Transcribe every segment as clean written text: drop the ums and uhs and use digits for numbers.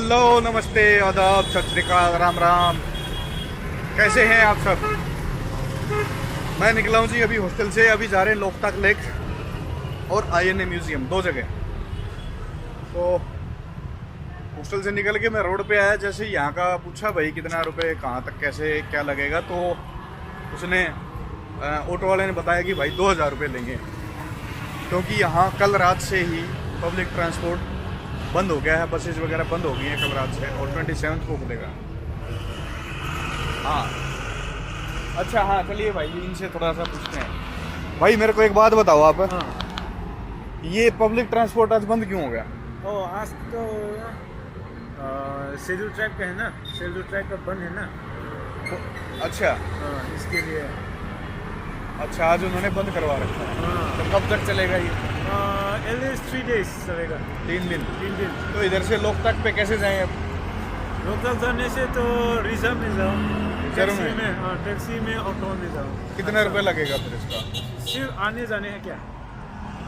Hello, नमस्ते, आदाब, सत श्री अकाल, राम राम। कैसे हैं आप सब? मैं निकला हूँ जी अभी हॉस्टल से। अभी जा रहे हैं लोकताक लेक और आईएनए म्यूजियम, दो जगह। तो हॉस्टल से निकल के मैं रोड पे आया, जैसे यहाँ का पूछा भाई कितना रुपए, कहाँ तक, कैसे क्या लगेगा, तो उसने ऑटो वाले ने बताया कि भाई 2000 रुपये लेंगे, क्योंकि यहाँ कल रात से ही पब्लिक ट्रांसपोर्ट बंद हो गया है। बसेज वगैरह बंद हो गई हैं कल रात से, और 27 को खुलेगा। हाँ, अच्छा, हाँ, चलिए भाई इनसे थोड़ा सा पूछते हैं। भाई मेरे को एक बात बताओ आप। हाँ। ये पब्लिक ट्रांसपोर्ट आज बंद क्यों हो गया? आज तो शेड्यूल ट्रैक का है ना, शेड्यूल ट्रैक का बंद है ना। अच्छा, इसके लिए। अच्छा, आज उन्होंने बंद करवा रखा है। तो कब तक चलेगा ये? एटलीस्ट 3 days चलेगा। 3 दिन। 3 दिन। तो इधर से लोकताक पे कैसे जाएं अब? लोकल जाने से तो रिजर्व में जाओ, रिजर्व में? टैक्सी में, ऑटो में जाओ। कितना रुपए लगेगा फिर इसका? सिर्फ आने जाने है क्या?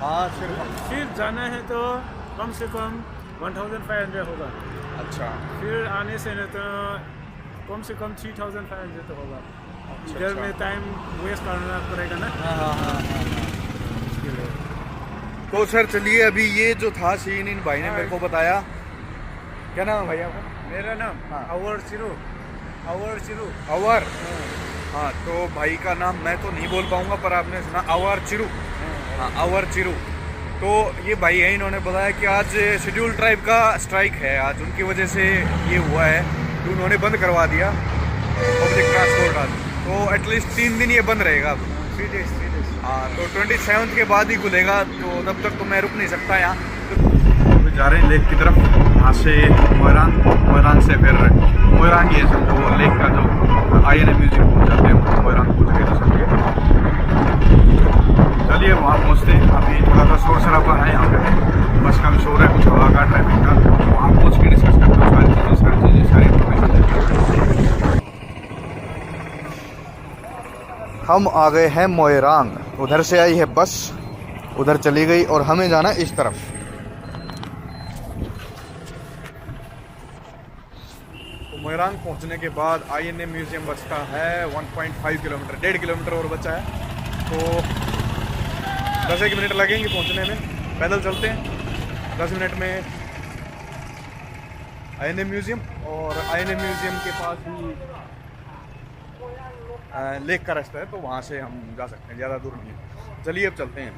हाँ, सिर्फ। फिर जाना है तो कम से कम 1500 होगा। अच्छा, फिर आने से न तो कम से कम 3500 तो होगा। अच्छा, इधर अच्छा। में टाइम वेस्ट करना पड़ेगा ना। हाँ, हाँ, हाँ, हाँ, हाँ। तो सर चलिए, अभी ये जो था सीन, इन भाई ने मेरे को बताया। क्या नाम है भाई आपका? मेरा नाम अवर चिरू। अवर। हाँ, तो भाई का नाम मैं तो नहीं बोल पाऊंगा, पर आपने सुना अवर चिरू। हाँ, अवर चिरू। तो ये भाई है, इन्होंने बताया कि आज शेड्यूल ट्राइब का स्ट्राइक है, आज उनकी वजह से ये हुआ है कि उन्होंने बंद करवा दिया पब्लिक ट्रांसपोर्ट आज। तो एटलीस्ट 3 दिन ये बंद रहेगा अब। 3 days। हाँ, तो 27 के बाद ही खुलेगा, तो तब तक तो मैं रुक नहीं सकता यहाँ। तो जा रहे हैं लेक की तरफ, वहाँ से मोइरांग से फिर मोइरांग ये समझो लेक का जो आईएनए म्यूजियम पहुँच जाते हैं। मोइरांग पहुँच गए तो समझिए। चलिए वहाँ पहुँचते हैं। अभी थोड़ा सा शोर शराबा है यहाँ पे, बस का भी शोर है, कुछ हवा का, ट्रैफिक का। वहाँ पहुँच के डिस्कस करते हैं सारी चीज़ें, सारी इन्फॉर्मेशन। हम आ गए हैं मोइरांग। उधर से आई है बस, उधर चली गई, और हमें जाना इस तरफ। तो मोइरांग पहुंचने के बाद आईएनए म्यूजियम बचता है 1.5 किलोमीटर, 1.5 किलोमीटर और बचा है। तो 10 मिनट लगेंगे पहुंचने में। पैदल चलते हैं, 10 मिनट में आईएनए म्यूजियम, और आईएनए म्यूजियम के पास ही लेक का रास्ता है, तो वहाँ से हम जा सकते हैं, ज़्यादा दूर नहीं है। चलिए अब चलते हैं।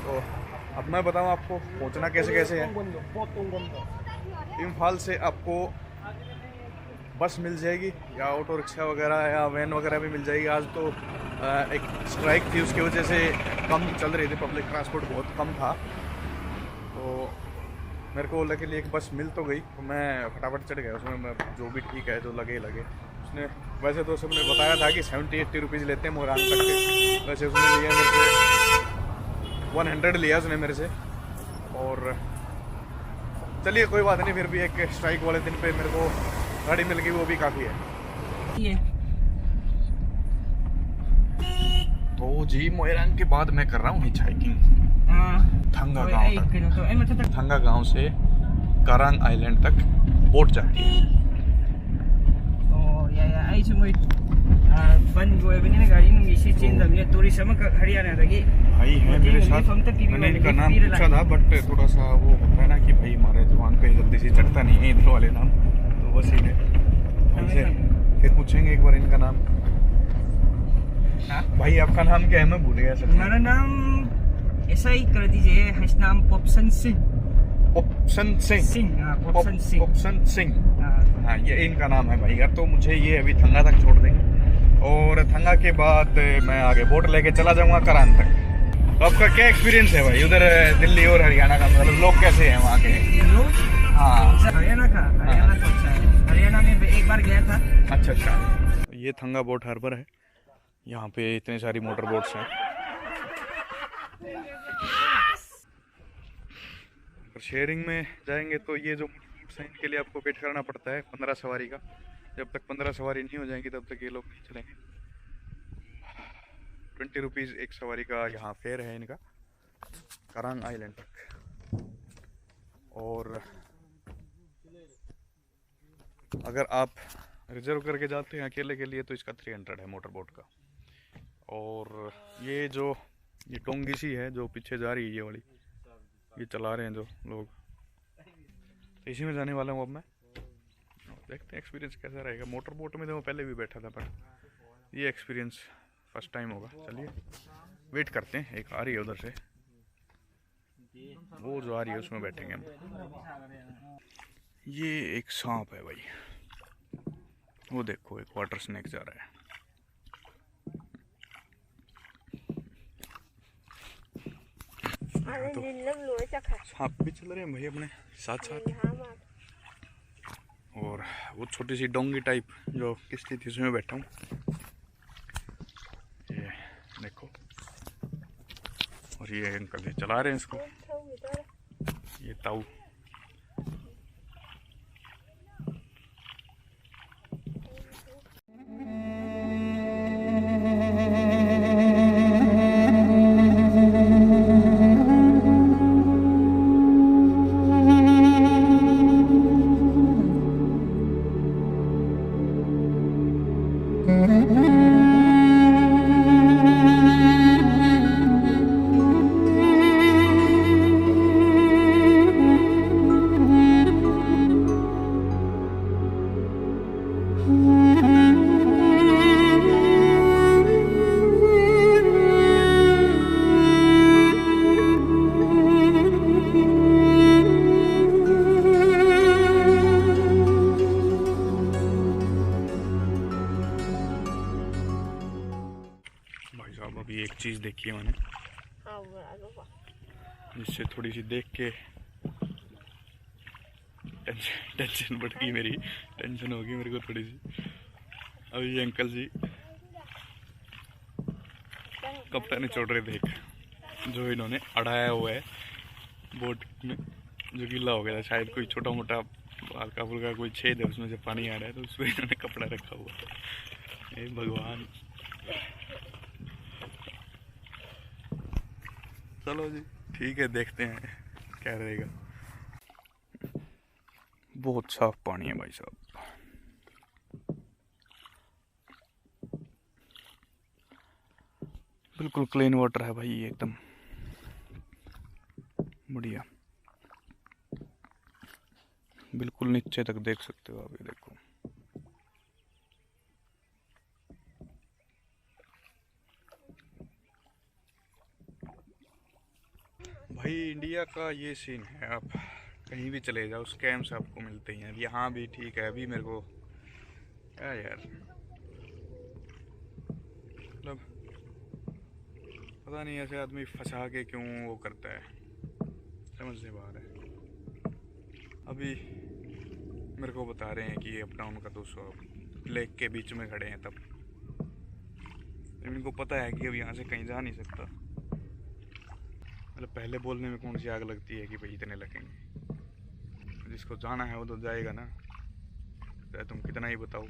तो अब मैं बताऊँ आपको पहुँचना कैसे कैसे है। इम्फाल से आपको बस मिल जाएगी, या ऑटो रिक्शा वगैरह या वैन वगैरह भी मिल जाएगी। आज तो एक स्ट्राइक थी, उसकी वजह से कम चल रही थी, पब्लिक ट्रांसपोर्ट बहुत कम था। तो मेरे को लगे एक बस मिल तो गई, तो मैं फटाफट चढ़ गया उसमें। मैं जो भी ठीक है, जो लगे लगे। उसने वैसे तो सबने बताया था कि 70-80 रुपीज़ लेते हैं मोइरांग तक के, वैसे उसने लिया मेरे से 100 लिया उसने मेरे से। और चलिए कोई बात नहीं, फिर भी एक स्ट्राइक वाले दिन पे मेरे को गाड़ी मिल गई, वो भी काफ़ी है। तो जी मोइरांग के बाद मैं कर रहा हूँ हिच हाइकिंग थंगा गांव तक। थंगा गांव से करांग आइलैंड तक बोट जाती है। भाई है मेरे साथ, मैंने इनका नाम पूछा था, बट थोड़ा सा वो होता है ना कि भाई हमारे जुबान पे जल्दी से चढ़ता नहीं है इधर वाले नाम, तो बस ही है। फिर पूछेंगे एक बार इनका नाम। भाई आपका नाम क्या है? मैं भूल गया सर। मेरा नाम ऐसा ही कर दीजिए, नाम पॉप्सन सिंह। पॉप्सन सिंह। पॉप्सन सिंह। हाँ, ये इनका नाम है भाई। तो मुझे ये अभी थंगा तक छोड़ देंगे, और थंगा के बाद मैं आगे बोट लेके चला जाऊंगा करांग तक। तो आपका क्या एक्सपीरियंस है भाई उधर दिल्ली और हरियाणा का? मतलब लोग कैसे हैं वहाँ के? हाँ, हरियाणा तो अच्छा है। हरियाणा में एक बार गया था। अच्छा अच्छा। ये थंगा बोट हार्बर है, यहाँ पे इतनी सारी मोटर बोट्स हैं। और शेयरिंग में जाएंगे तो ये जो बोट्स हैं, इनके लिए आपको वेट करना पड़ता है 15 सवारी का। जब तक 15 सवारी नहीं हो जाएंगी तब तक ये लोग नहीं चलेंगे। 20 रुपीज़ एक सवारी का यहाँ फेयर है इनका, करांग आइलैंड तक। और अगर आप रिजर्व करके जाते हैं अकेले के लिए तो इसका 300 है मोटर बोट का। और ये जो ये टोंगी सी है जो पीछे जा रही है, ये वाली ये चला रहे हैं जो लोग, तो इसी में जाने वाला हूँ अब मैं। देखते हैं एक्सपीरियंस कैसा रहेगा। मोटर बोट में तो मैं पहले भी बैठा था पर ये एक्सपीरियंस फर्स्ट टाइम होगा। चलिए वेट करते हैं, एक आ रही है उधर से, वो जो आ रही है उसमें बैठेंगे हम। ये एक सांप है भाई, वो देखो एक वाटर स्नेक जा रहा है। तो सांप भी चल रहे हैं भाई अपने साथ साथ। और वो छोटी सी डोंगी टाइप जो किश्ती थी उसमें बैठा हूँ। ये देखो, और ये अंकल चला रहे हैं इसको, ये ताऊ। भाई साहब अभी एक चीज़ देखी है मैंने, जिससे थोड़ी सी देख के टेंशन बढ़ गई मेरी, टेंशन होगी मेरे को थोड़ी सी। अभी ये अंकल जी कपड़ा नहीं छोड़ रहे थे, जो इन्होंने अड़ाया हुआ है बोट में, जो गीला हो गया था। शायद कोई छोटा मोटा हल्का फुल्का कोई छेद है उसमें से पानी आ रहा है, तो उसमें इन्होंने कपड़ा रखा हुआ है। हे भगवान। चलो जी ठीक है, देखते हैं क्या रहेगा। बहुत साफ पानी है भाई साहब, बिल्कुल क्लीन वाटर है भाई, एकदम बढ़िया, बिल्कुल नीचे तक देख सकते हो आप। ये देखो भाई, इंडिया का ये सीन है, आप कहीं भी चले जाओ स्कैम्स आपको मिलते ही हैं। यहाँ भी ठीक है, अभी मेरे को क्या यार, मतलब पता नहीं ऐसे आदमी फंसा के क्यों वो करता है, समझ से बाहर है। अभी मेरे को बता रहे हैं कि अप डाउन का 200 लेक के बीच में खड़े हैं, तब इनको पता है कि अब यहाँ से कहीं जा नहीं सकता। मतलब पहले बोलने में कौन सी आग लगती है कि भाई इतने लगेंगे, जिसको जाना है वो तो जाएगा ना, चाहे तुम कितना ही बताओ।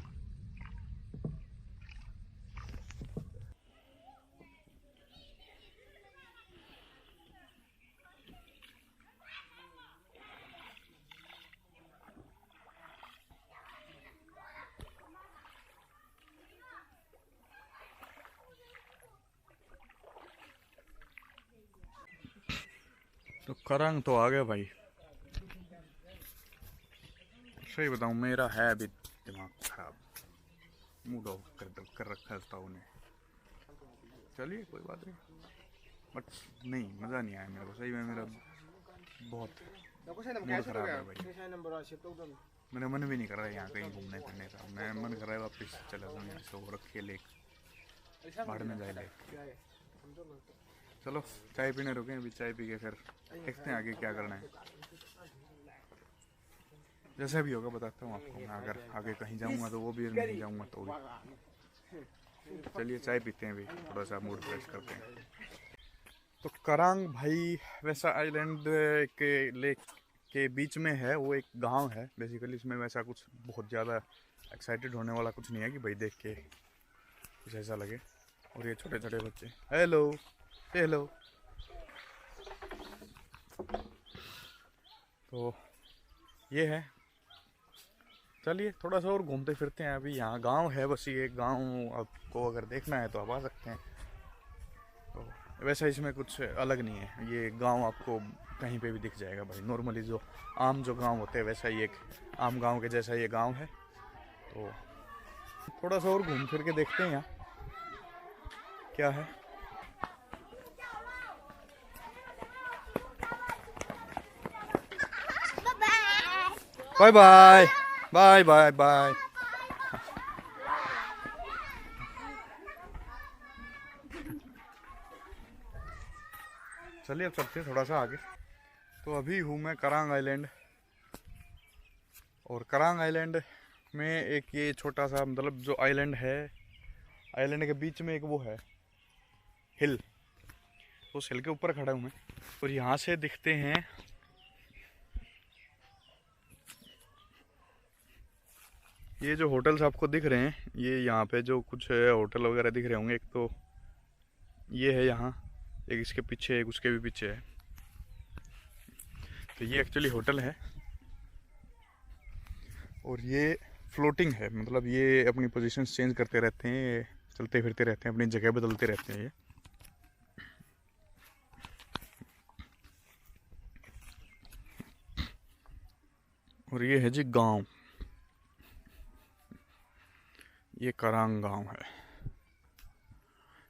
तो करंग तो आ गया भाई, सही बताऊं मेरा है अभी दिमाग खराब, मूड ऑफ कर रखा है ताऊ ने। चलिए कोई बात नहीं, बट नहीं मज़ा नहीं आया मेरे को, सही में मेरा बहुत मूड खराब है भाई। मेरा मन भी नहीं कर रहा है यहाँ कहीं घूमने फिरने का, मैं मन कर रहा है वापस चला जाऊँ यहाँ से, वो रखे लेक बाढ़ में जाए लेक। चलो चाय पीने रुके, अभी चाय पी के फिर देखते हैं आगे क्या करना है। जैसा भी होगा बताता हूँ आपको, मैं अगर आगे कहीं जाऊँगा तो वो भी, नहीं जाऊँगा तो भी। चलिए चाय पीते हैं, अभी थोड़ा सा मूड फ्रेश करते हैं। तो करांग भाई वैसा आइलैंड के लेक के बीच में है, वो एक गांव है बेसिकली। इसमें वैसा कुछ बहुत ज़्यादा एक्साइटेड होने वाला कुछ नहीं है कि भाई देख के कुछ ऐसा लगे। और ये छोटे छोटे बच्चे, हेलो हेलो। तो ये है, चलिए थोड़ा सा और घूमते फिरते हैं। अभी यहाँ गांव है, बस ये गांव आपको अगर देखना है तो आप आ सकते हैं। तो वैसा इसमें कुछ अलग नहीं है, ये गांव आपको कहीं पे भी दिख जाएगा भाई। नॉर्मली जो आम जो गांव होते हैं वैसा ही एक आम गांव के जैसा ये गांव है। तो थोड़ा सा और घूम फिर के देखते हैं यहाँ क्या है। Bye bye bye bye bye. चलिए अब चलते हैं थोड़ा सा आगे। तो अभी हूँ मैं करांग आइलैंड, और करांग आइलैंड में एक ये छोटा सा मतलब जो आइलैंड है, आइलैंड के बीच में एक वो है हिल, उस हिल के ऊपर खड़ा हूँ मैं। और यहाँ से दिखते हैं ये जो होटल्स आपको दिख रहे हैं, ये यहाँ पे जो कुछ होटल वगैरह दिख रहे होंगे, एक तो ये है यहाँ, एक इसके पीछे, एक उसके भी पीछे है। तो ये एक्चुअली होटल है और ये फ्लोटिंग है, मतलब ये अपनी पोजीशंस चेंज करते रहते हैं, चलते फिरते रहते हैं, अपनी जगह बदलते रहते हैं ये। और ये है जी गांव, ये करांग गांव है।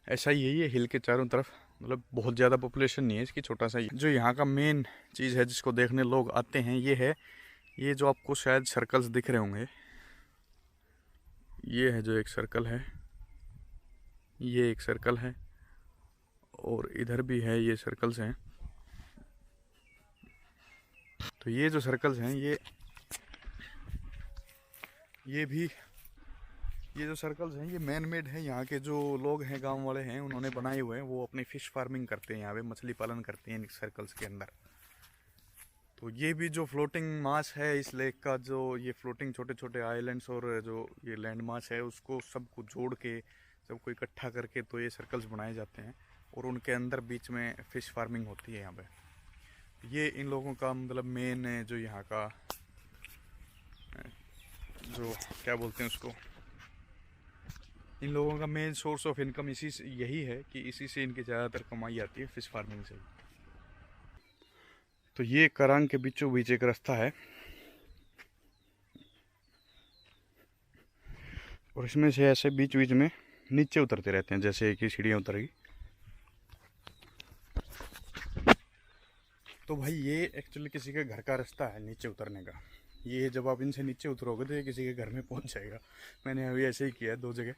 ऐसा ही है ये हिल के चारों तरफ, मतलब बहुत ज़्यादा पॉपुलेशन नहीं है इसकी, छोटा सा ही। जो यहाँ का मेन चीज़ है जिसको देखने लोग आते हैं ये है, ये जो आपको शायद सर्कल्स दिख रहे होंगे, ये है जो एक सर्कल है, ये एक सर्कल है, और इधर भी है, ये सर्कल्स हैं। तो ये जो सर्कल्स हैं ये जो सर्कल्स हैं ये मैन मेड है। यहाँ के जो लोग हैं, गांव वाले हैं, उन्होंने बनाए हुए हैं। वो अपनी फ़िश फार्मिंग करते हैं, यहाँ पे मछली पालन करते हैं इन सर्कल्स के अंदर। तो ये भी जो फ्लोटिंग मास है इस लेक का, जो ये फ्लोटिंग छोटे छोटे आइलैंड्स और जो ये लैंड मास है, उसको सबको जोड़ के, सबको इकट्ठा करके तो ये सर्कल्स बनाए जाते हैं, और उनके अंदर बीच में फ़िश फार्मिंग होती है यहाँ पे। ये इन लोगों का मतलब मेन जो यहाँ का जो क्या बोलते हैं उसको, इन लोगों का मेन सोर्स ऑफ इनकम इसी से यही है कि इसी से इनकी ज़्यादातर कमाई आती है, फ़िश फार्मिंग से। तो ये करांग के बीचों बीच एक रास्ता है, और इसमें से ऐसे बीच बीच में नीचे उतरते रहते हैं, जैसे एक ही सीढ़ियाँ उतरेगी। तो भाई ये एक्चुअली किसी के घर का रास्ता है नीचे उतरने का। ये जब आप इनसे नीचे उतरोगे तो ये किसी के घर में पहुंच जाएगा। मैंने अभी ऐसे ही किया है 2 जगह।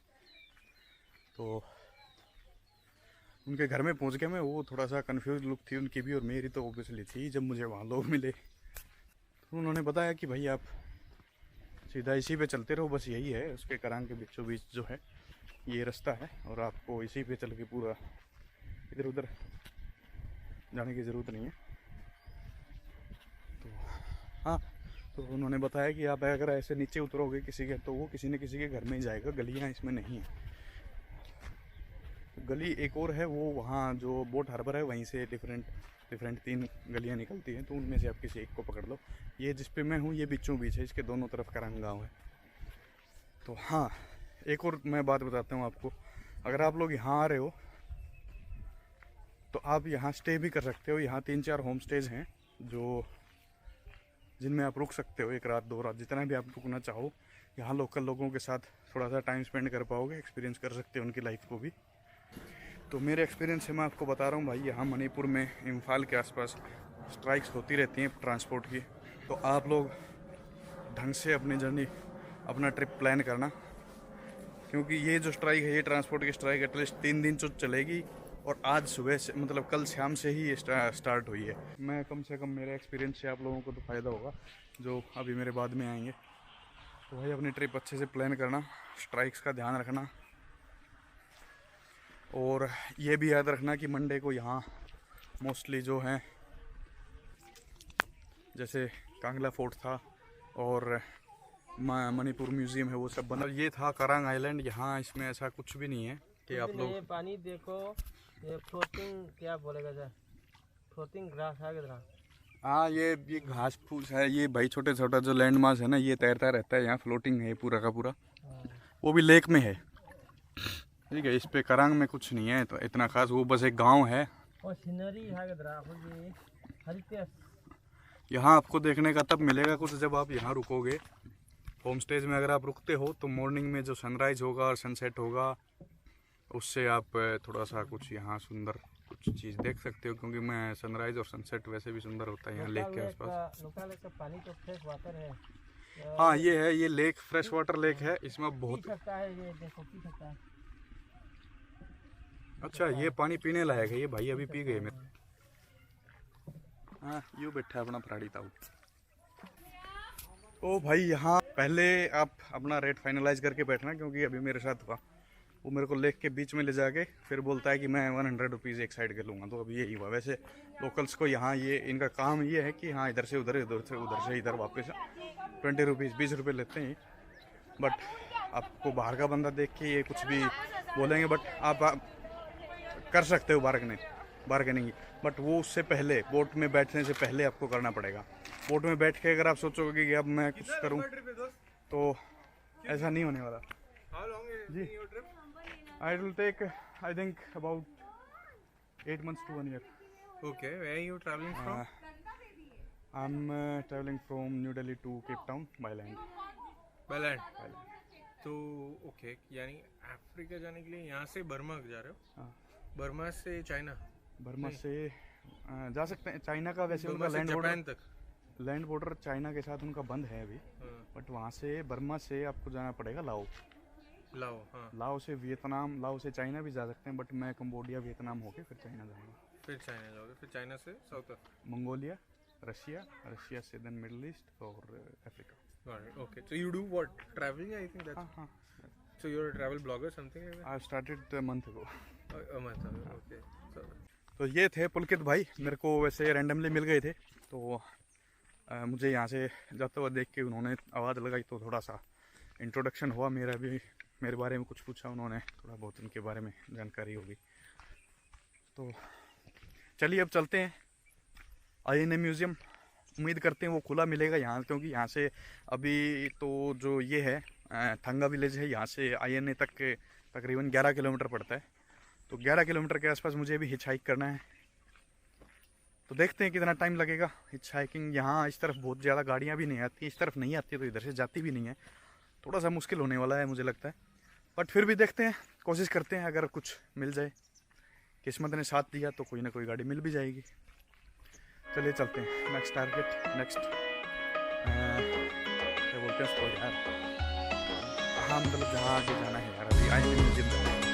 तो उनके घर में पहुंच गया मैं, वो थोड़ा सा कंफ्यूज लुक थी उनकी भी और मेरी तो ऑब्वियसली थी। जब मुझे वहाँ लोग मिले तो उन्होंने बताया कि भाई आप सीधा इसी पे चलते रहो, बस यही है, उसके करांग के बीचों बीच जो है ये रास्ता है, और आपको इसी पे चल के पूरा इधर उधर जाने की ज़रूरत नहीं है। तो हाँ, तो उन्होंने बताया कि आप अगर ऐसे नीचे उतरोगे किसी के, तो वो किसी न किसी के घर में ही जाएगा, गलियाँ इसमें नहीं है। गली एक और है, वो वहाँ जो बोट हार्बर है वहीं से डिफरेंट 3 गलियाँ निकलती हैं, तो उनमें से आप किसी एक को पकड़ लो। ये जिस पे मैं हूँ ये बीचों बीच है, इसके दोनों तरफ करांग गाँव है। तो हाँ, एक और मैं बात बताता हूँ आपको, अगर आप लोग यहाँ आ रहे हो तो आप यहाँ स्टे भी कर सकते हो। यहाँ 3-4 होम स्टेज हैं जो जिनमें आप रुक सकते हो, 1 रात 2 रात जितना भी आप रुकना चाहो। यहाँ लोकल लोगों के साथ थोड़ा सा टाइम स्पेंड कर पाओगे, एक्सपीरियंस कर सकते हो उनकी लाइफ को भी। तो मेरे एक्सपीरियंस से मैं आपको बता रहा हूँ भाई, यहाँ मणिपुर में इम्फाल के आसपास स्ट्राइक्स होती रहती हैं ट्रांसपोर्ट की। तो आप लोग ढंग से अपनी जर्नी, अपना ट्रिप प्लान करना, क्योंकि ये जो स्ट्राइक है, ये ट्रांसपोर्ट की स्ट्राइक एटलीस्ट 3 दिन तो चलेगी, और आज सुबह से मतलब कल शाम से ही ये स्टार्ट हुई है। मैं कम से कम मेरे एक्सपीरियंस से आप लोगों को तो फ़ायदा होगा जो अभी मेरे बाद में आएंगे। तो भाई अपनी ट्रिप अच्छे से प्लान करना, स्ट्राइक्स का ध्यान रखना, और ये भी याद रखना कि मंडे को यहाँ मोस्टली जो हैं, जैसे कांगला फोर्ट था और मणिपुर म्यूज़ियम है, वो सब बना। ये था करांग आइलैंड। यहाँ इसमें ऐसा कुछ भी नहीं है कि आप लोग, ये पानी देखो, ये फ्लोटिंग क्या बोलेगा सर, फ्लोटिंग ग्रास है कितना, हाँ, ये घास फूस है, ये भाई छोटे छोटा जो लैंड मास है ना, ये तैरता रहता है यहाँ, फ्लोटिंग है पूरा का पूरा। वो भी लेक में है, ठीक है। इस पे करांग में कुछ नहीं है तो इतना खास, वो बस एक गांव है। यहाँ आपको देखने का तब मिलेगा कुछ जब आप यहाँ रुकोगे। होम स्टेज में अगर आप रुकते हो तो मॉर्निंग में जो सनराइज होगा और सनसेट होगा, उससे आप थोड़ा सा कुछ यहाँ सुंदर कुछ चीज़ देख सकते हो, क्योंकि मैं सनराइज और सनसेट वैसे भी सुंदर होता है यहाँ लेक के आसपास। पानी तो फ्रेश वाटर है। हाँ, ये है, ये लेक फ्रेश वाटर लेक है। इसमें बहुत है, ये देखो पी सकता है। अच्छा, ये पानी पीने लायक है, ये भाई अभी पी गए मेरे। हाँ, यूँ बैठा अपना फराड़ी ताऊ। ओ भाई, यहाँ पहले आप अपना रेट फाइनलाइज करके बैठना, क्योंकि अभी मेरे साथ हुआ। वो मेरे को लेक के बीच में ले जाके फिर बोलता है कि मैं 100 रुपीज़ एक साइड कर लूँगा, तो अभी यही हुआ। वैसे लोकल्स को यहाँ ये इनका काम ये है कि हाँ, इधर से उधर, इधर से उधर से इधर वापस 20 रुपीज़ 20 रुपये लेते हैं। बट आपको बाहर का बंदा देख के ये कुछ भी बोलेंगे, बट आप कर सकते हो बार्गेनिंग। बट वो उससे पहले, बोट में बैठने से पहले आपको करना पड़ेगा। बोट में बैठ के अगर आप सोचोगे कि अब मैं कुछ करूं, तो ऐसा नहीं होने वाला जी। I will take, I think about 8 months to 1 year. Okay, where are you traveling from? I'm traveling from New Delhi to Cape Town by land. By land. तो ओके, यानी अफ्रीका जाने के लिए यहाँ से बर्मा जा रहे हो? हाँ, बर्मा से चाइना? बर्मा से जा सकते हैं। चाइना का वैसे उनका लैंड जापान बॉर्डर, तक? लैंड बॉर्डर चाइना के साथ उनका बंद है अभी। हाँ, बट वहाँ से बर्मा से आपको जाना पड़ेगा लाओ। लाओ, हाँ। लाओ से वियतनाम, लाओ से चाइना भी जा सकते हैं, बट मैं कंबोडिया वियतनाम होके फिर चाइना जाऊँगा। फिर चाइना जाओगे, फिर चाइना से साउथ मंगोलिया, रशिया, रशिया से देन मिडल ईस्ट और Africa. Okay, so you do what? Traveling, I think that's. हाँ हाँ, So you're a travel blogger, something like that? I started a month ago. A month ago, okay. So, तो ये थे पुलकित भाई, मेरे को वैसे रैंडमली मिल गए थे, तो मुझे यहाँ से जाते हुए देख के उन्होंने आवाज़ लगाई, तो थोड़ा सा इंट्रोडक्शन हुआ मेरा भी, मेरे बारे में कुछ पूछा उन्होंने, थोड़ा बहुत उनके बारे में जानकारी होगी। तो चलिए अब चलते हैं INA म्यूज़ियम। उम्मीद करते हैं वो खुला मिलेगा यहाँ, क्योंकि यहाँ से अभी तो जो ये है थंगा विलेज है, यहाँ से INA तक तकरीबन 11 किलोमीटर पड़ता है। तो 11 किलोमीटर के आसपास मुझे भी हिच हाइक करना है, तो देखते हैं कितना टाइम लगेगा हिच हाइकिंग। यहाँ इस तरफ बहुत ज़्यादा गाड़ियाँ भी नहीं आती, इस तरफ नहीं आती, तो इधर से जाती भी नहीं है। थोड़ा सा मुश्किल होने वाला है मुझे लगता है, बट फिर भी देखते हैं, कोशिश करते हैं। अगर कुछ मिल जाए, किस्मत ने साथ दिया तो कोई ना कोई गाड़ी मिल भी जाएगी। चलिए चलते हैं, नेक्स्ट टारगेट, नेक्स्ट क्या बोलते हैं उसको यार, हाँ मतलब जहाँ आगे जाना है यार, अभी INA म्यूज़ियम।